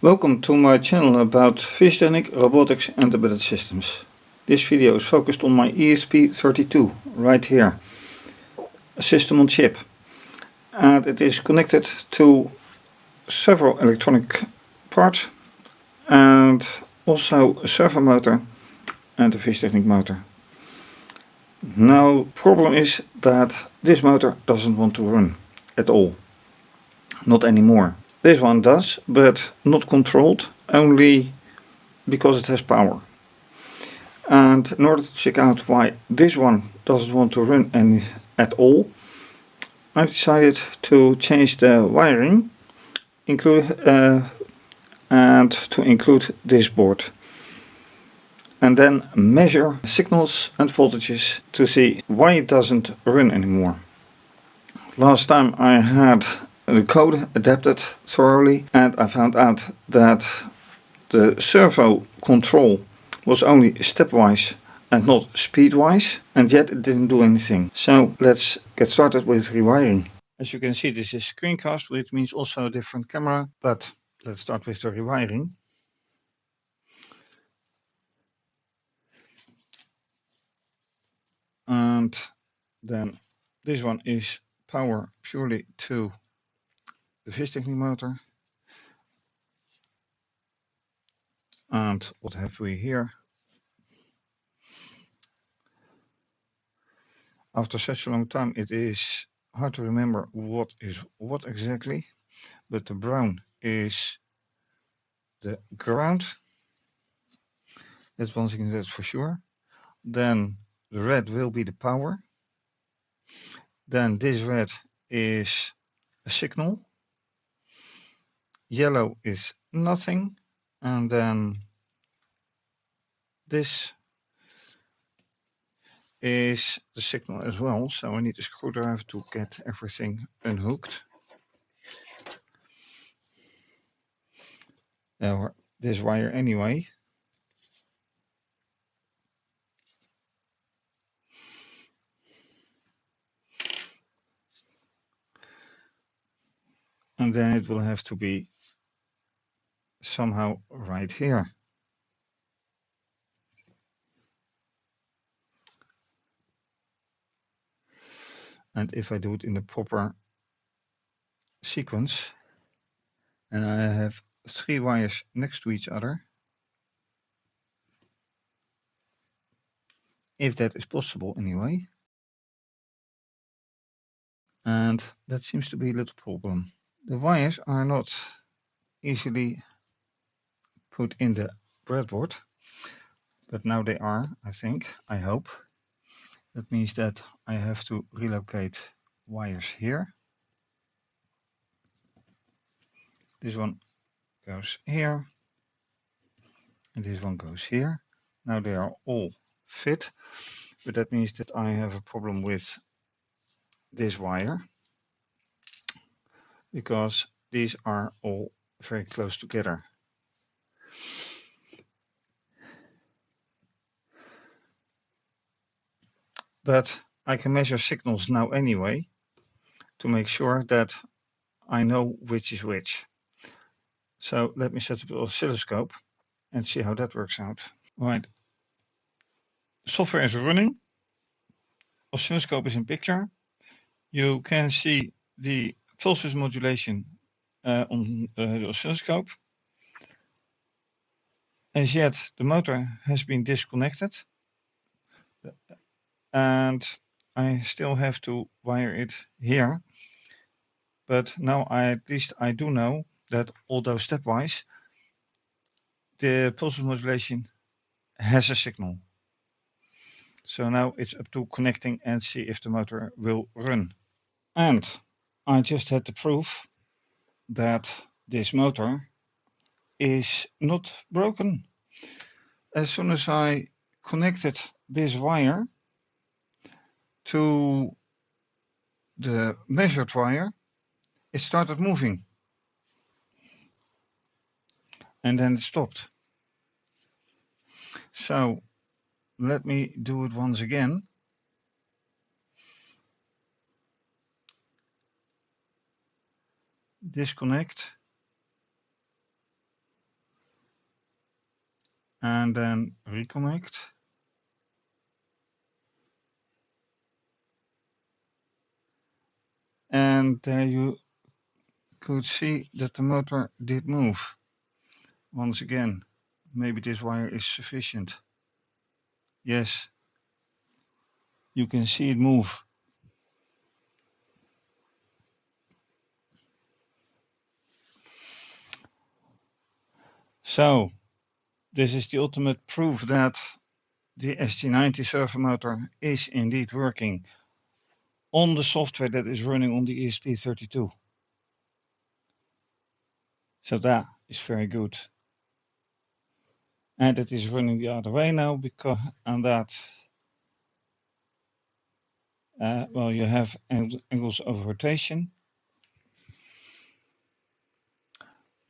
Welcome to my channel about fischertechnik, robotics and embedded systems. This video is focused on my ESP32 right here, a system on chip, and it is connected to several electronic parts and also a servo motor and a fischertechnik motor. Now, problem is that this motor doesn't want to run at all, not anymore. This one does, but not controlled, only because it has power. And in order to check out why this one doesn't want to run at all, I decided to change the wiring and to include this board. And then measure signals and voltages to see why it doesn't run anymore. Last time I had the code adapted thoroughly and I found out that the servo control was only stepwise and not speedwise, and yet it didn't do anything. So let's get started with rewiring. As you can see, this is screencast, which means also a different camera, but let's start with the rewiring. And then this one is power purely to the fischertechnik motor. And what have we here? After such a long time, it is hard to remember what is what exactly, but the brown is the ground. That's one thing that's for sure. Then the red will be the power. Then this red is a signal. Yellow is nothing. And then this is the signal as well. So I need a screwdriver to get everything unhooked. This wire anyway. And then it will have to be somehow right here. And if I do it in the proper sequence, and I have 3 wires next to each other, if that is possible anyway, and that seems to be a little problem. The wires are not easily put in the breadboard, but now they are, I think, I hope. That means that I have to relocate wires here. This one goes here, and this one goes here. Now they are all fit, but that means that I have a problem with this wire, because these are all very close together. But I can measure signals now anyway to make sure that I know which is which. So let me set up the oscilloscope and see how that works out. Right. Software is running. Oscilloscope is in picture. You can see the pulses modulation on the oscilloscope. As yet, the motor has been disconnected, and I still have to wire it here. But now at least I do know that, although stepwise, the pulse modulation has a signal. So now it's up to connecting and see if the motor will run. And I just had the proof that this motor is not broken. As soon as I connected this wire to the measured wire, it started moving. And then it stopped. So let me do it once again. Disconnect. and then reconnect. And there you could see that the motor did move. Once again, maybe this wire is sufficient. Yes, you can see it move. So, this is the ultimate proof that the ST90 servo motor is indeed working on the software that is running on the ESP32. So that is very good. And it is running the other way now because and that well, you have angles of rotation.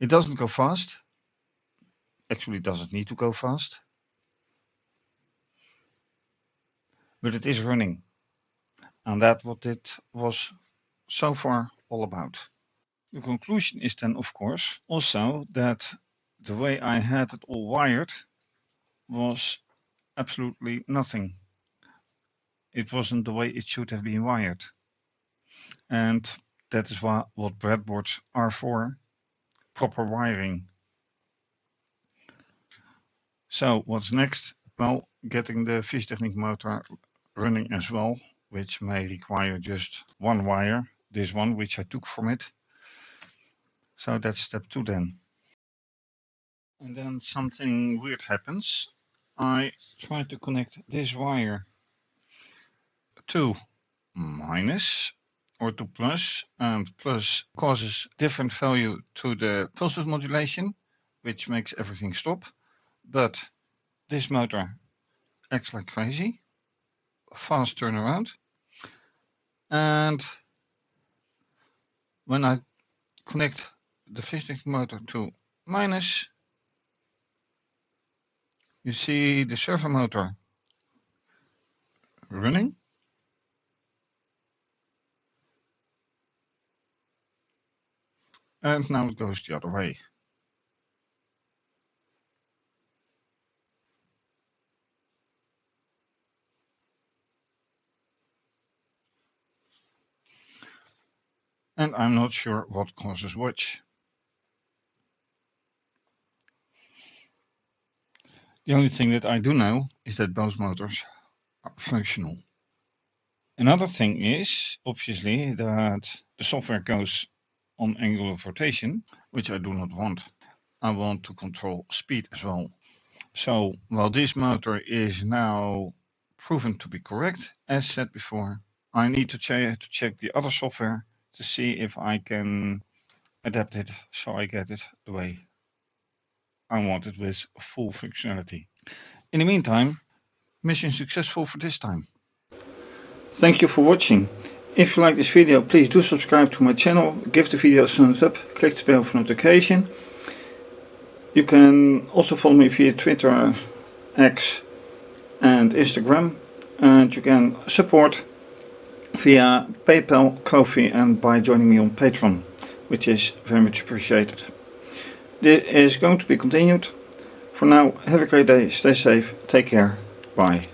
It doesn't go fast. Actually, it doesn't need to go fast. But it is running. And that's what it was so far all about. The conclusion is then, of course, also that the way I had it all wired was absolutely nothing. It wasn't the way it should have been wired. And that is what breadboards are for, proper wiring. So what's next? Well, getting the fischertechnik motor running as well, which may require just one wire, this one which I took from it. So that's step 2 then. And then something weird happens. I try to connect this wire to minus or to plus, and plus causes different value to the pulse width modulation, which makes everything stop. But this motor acts like crazy, fast turnaround. And when I connect the fischertechnik motor to minus, you see the servo motor running. And now it goes the other way. And I'm not sure what causes which. The only thing that I do know is that both motors are functional. Another thing is, obviously, that the software goes on angle of rotation, which I do not want. I want to control speed as well. So, while this motor is now proven to be correct, as said before, I need to check the other software to see if I can adapt it so I get it the way I want it with full functionality. In the meantime, mission successful for this time. Thank you for watching. If you like this video, please do subscribe to my channel, give the video a thumbs up, click the bell for notification. You can also follow me via Twitter, X and Instagram, and you can support via PayPal, Ko-fi and by joining me on Patreon, which is very much appreciated. This is going to be continued. For now, have a great day, stay safe, take care, bye.